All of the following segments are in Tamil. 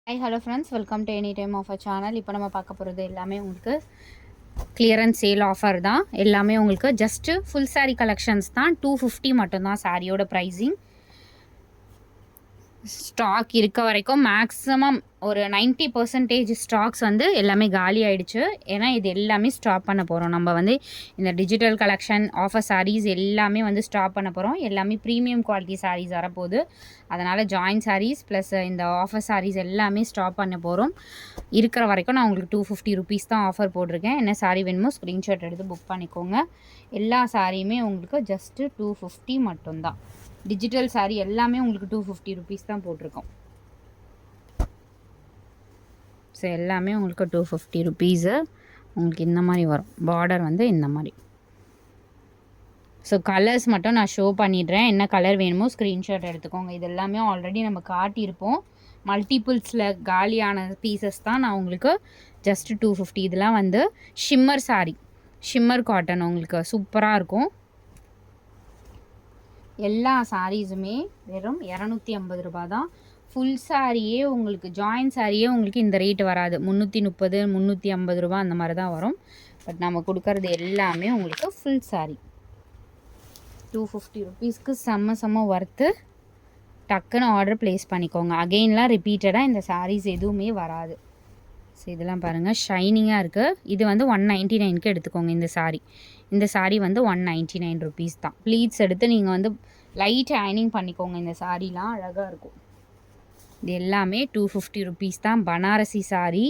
Hi hello friends, welcome to any time offer channel. இப்போ நம்ம பார்க்க போகிறது எல்லாமே உங்களுக்கு கிளியரன்ஸ் சேல் ஆஃபர் தான். எல்லாமே உங்களுக்கு ஜஸ்ட்டு ஃபுல் சாரீ கலெக்ஷன்ஸ் தான். 250 மட்டும்தான் சாரியோட ப்ரைஸிங். ஸ்டாக் இருக்க வரைக்கும் மேக்ஸிமம் ஒரு 90% ஸ்டாக்ஸ் வந்து எல்லாமே காலி ஆகிடுச்சு. ஏன்னா இது எல்லாமே ஸ்டாப் பண்ண போகிறோம். நம்ம வந்து இந்த டிஜிட்டல் கலெக்ஷன் ஆஃபர் சாரீஸ் எல்லாமே வந்து ஸ்டாப் பண்ண போகிறோம். எல்லாமே ப்ரீமியம் குவாலிட்டி சாரீஸ் வரப்போகுது. அதனால் ஜாயின் சாரீஸ் ப்ளஸ் இந்த ஆஃபர் சாரீஸ் எல்லாமே ஸ்டாப் பண்ண போகிறோம். இருக்கிற வரைக்கும் நான் உங்களுக்கு 250 ருபீஸ் தான் ஆஃபர் போட்டிருக்கேன். என்ன சாரீ வேணுமோ ஸ்க்ரீன்ஷாட் எடுத்து புக் பண்ணிக்கோங்க. எல்லா சாரியுமே உங்களுக்கு ஜஸ்ட்டு 250 மட்டும்தான். டிஜிட்டல் சாரீ எல்லாமே உங்களுக்கு 250 ருபீஸ் தான் போட்டிருக்கோம். ஸோ எல்லாமே உங்களுக்கு 250 ருபீஸு. உங்களுக்கு இந்த மாதிரி வரும். பார்டர் வந்து இந்த மாதிரி. ஸோ கலர்ஸ் மட்டும் நான் ஷோ பண்ணிடுறேன். என்ன கலர் வேணுமோ ஸ்க்ரீன்ஷாட் எடுத்துக்கோங்க. இது எல்லாமே ஆல்ரெடி நம்ம காட்டியிருப்போம். மல்டிபிள்ஸில் காலியான பீசஸ் தான் நான் உங்களுக்கு ஜஸ்ட் 250. இதெல்லாம் வந்து ஷிம்மர் சாரீ, ஷிம்மர் காட்டன் உங்களுக்கு சூப்பராக இருக்கும். எல்லா சாரீஸுமே வெறும் 250 ரூபா தான். ஃபுல் சாரியே உங்களுக்கு ஜாயின் சாரியே உங்களுக்கு இந்த ரேட்டு வராது. 330 350 ரூபா அந்த மாதிரி தான் வரும். பட் நம்ம கொடுக்கறது எல்லாமே உங்களுக்கு ஃபுல் சாரீ 250 ருபீஸ்க்கு செம்ம ஒர்த்து. டக்குன்னு ஆர்டர் ப்ளேஸ் பண்ணிக்கோங்க. அகெயின்லாம் ரிப்பீட்டடாக இந்த சாரீஸ் எதுவுமே வராது. ஸோ இதெல்லாம் பாருங்கள், ஷைனிங்காக இருக்குது. இது வந்து 199க்கு எடுத்துக்கோங்க. இந்த சாரீ வந்து 199 ருபீஸ் தான். ப்ளீட்ஸ் எடுத்து நீங்கள் வந்து லைட் அயனிங் பண்ணிக்கோங்க. இந்த சாரீலாம் அழகாக இருக்கும். இது எல்லாமே 250 ருபீஸ் தான். பனாரசி சாரீ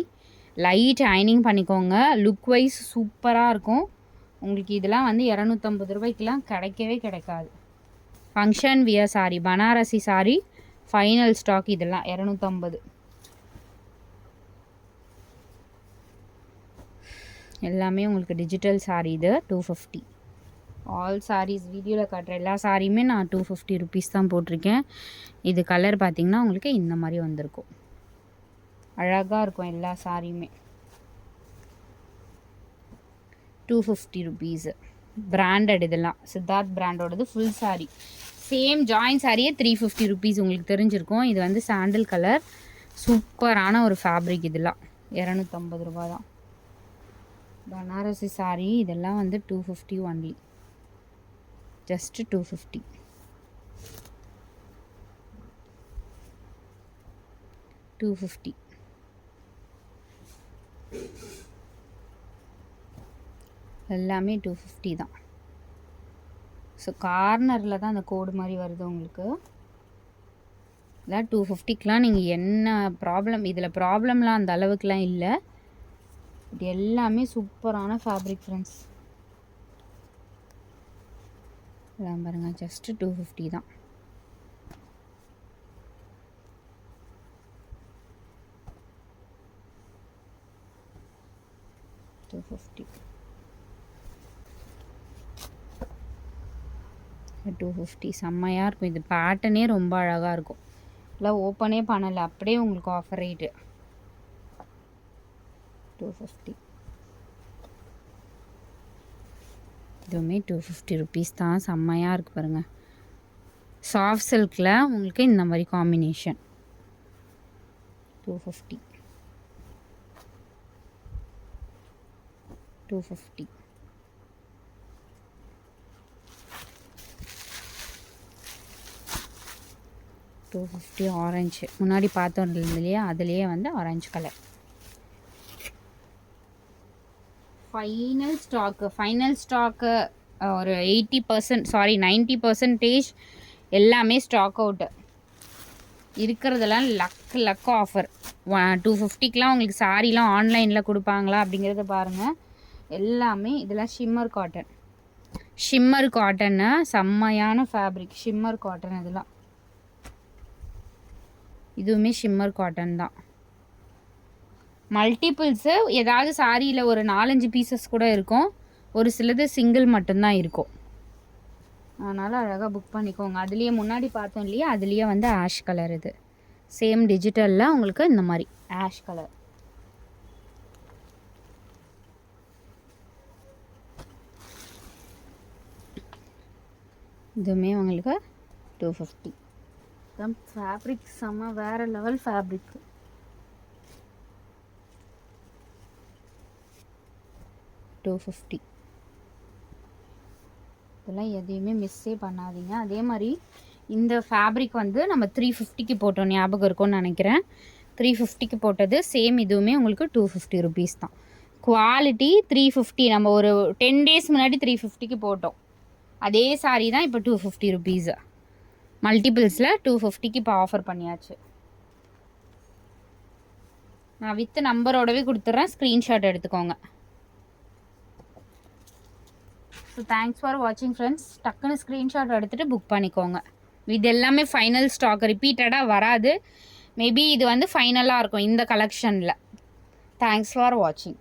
லைட் அயனிங் பண்ணிக்கோங்க. லுக் வைஸ் சூப்பராக இருக்கும். உங்களுக்கு இதெல்லாம் வந்து 250 ரூபாய்க்கெலாம் கிடைக்கவே கிடைக்காது. Function wear sari, Banarasi sari final stock. இதெல்லாம் 250. எல்லாமே உங்களுக்கு டிஜிட்டல் சாரீ. இது 250. ஆல் சாரீஸ் வீடியோவில் காட்டுற எல்லா சாரியுமே நான் 250 ருபீஸ் தான் போட்டிருக்கேன். இது கலர் பார்த்திங்கன்னா உங்களுக்கு இந்த மாதிரி வந்திருக்கும். அழகாக இருக்கும் எல்லா சாரியுமே. 250 ருபீஸு. பிராண்டட் இதெல்லாம் சித்தார்த் பிராண்டோடது ஃபுல் சாரீ. சேம் ஜாயின் சாரியே 350 ருபீஸ் உங்களுக்கு தெரிஞ்சிருக்கும். இது வந்து சாண்டில் கலர், சூப்பரான ஒரு ஃபேப்ரிக். இதெல்லாம் 250 ரூபா தான். பனாரசி சாரீ இதெல்லாம் வந்து 250 ஒன்லி. ஜஸ்ட் 250. எல்லாமே 250 தான். ஸோ கார்னரில் தான் அந்த கோடு மாதிரி வருது உங்களுக்கு. இதான் 250க்கெலாம் நீங்கள் என்ன ப்ராப்ளம், இதில் ப்ராப்ளம்லாம் அந்த அளவுக்குலாம் இல்லை. இது எல்லாமே சூப்பரான ஃபேப்ரிக் ஃப்ரெண்ட்ஸ். எல்லாம் பாருங்கள், ஜஸ்ட்டு 250 தான். $250 செம்மையாக இருக்கும். இது பேட்டர்னே ரொம்ப அழகாக இருக்கும். இல்லை ஓப்பனே பண்ணலை, அப்படியே உங்களுக்கு ஆஃபர் ரேட்டு 250. இதுவுமே 250 ருபீஸ் தான். செம்மையாக இருக்குது பாருங்கள். சாஃப்ட் சில்கில் உங்களுக்கு இந்த மாதிரி காம்பினேஷன் 250. ஆரஞ்சு முன்னாடி பார்த்தோம் இல்லையா, அதுலேயே வந்து ஆரஞ்சு கலர். ஃபைனல் ஸ்டாக்கு ஒரு 80% சாரி 90% எல்லாமே ஸ்டாக் அவுட்டு. இருக்கிறதெல்லாம் லக் ஆஃபர். 250க்கெலாம் உங்களுக்கு சாரீலாம் ஆன்லைனில் கொடுப்பாங்களா அப்படிங்கிறத பாருங்கள். எல்லாமே இதெல்லாம் ஷிம்மர் காட்டன்னு செம்மையான ஃபேப்ரிக். ஷிம்மர் காட்டன் இதெல்லாம். இதுவுமே ஷிம்மர் காட்டன் தான். மல்டிபிள்ஸு ஏதாவது சாரியில் ஒரு 4-5 பீசஸ் கூட இருக்கும். ஒரு சிலது சிங்கிள் மட்டும்தான் இருக்கும். அதனால் அழகாக புக் பண்ணிக்கோங்க. அதுலேயே முன்னாடி பார்த்தோம் இல்லையா, அதுலேயே வந்து ஆஷ் கலர். இது சேம் டிஜிட்டலில் உங்களுக்கு இந்த மாதிரி ஆஷ் கலர். இதுவுமே உங்களுக்கு 250. ஃபேப்ரிக் செம்ம வேறு லெவல் ஃபேப்ரிக். 250. இதெல்லாம் எதையுமே மிஸ்ஸே பண்ணாதீங்க. அதே மாதிரி இந்த ஃபேப்ரிக் வந்து நம்ம 350க்கு போட்டோம், ஞாபகம் இருக்கும்னு நினைக்கிறேன். 350க்கு போட்டது சேம், இதுவுமே உங்களுக்கு 250 ருபீஸ் தான். குவாலிட்டி 350. நம்ம ஒரு 10 டேஸ் முன்னாடி 350க்கு போட்டோம். அதே சாரீ தான் இப்போ 250 ருபீஸு. மல்டிபிள்ஸில் 250க்கு இப்போ ஆஃபர் பண்ணியாச்சு. நான் வித் நம்பரோடவே கொடுத்துட்றேன், ஸ்க்ரீன்ஷாட் எடுத்துக்கோங்க. ஸோ தேங்க்ஸ் ஃபார் வாட்சிங் ஃப்ரெண்ட்ஸ். டக்குன்னு ஸ்க்ரீன்ஷாட் எடுத்துகிட்டு புக் பண்ணிக்கோங்க. இது எல்லாமே ஃபைனல் ஸ்டாக், ரிப்பீட்டடாக வராது. மேபி இது வந்து ஃபைனலாக இருக்கும் இந்த கலெக்ஷனில். தேங்க்ஸ் ஃபார் வாட்சிங்.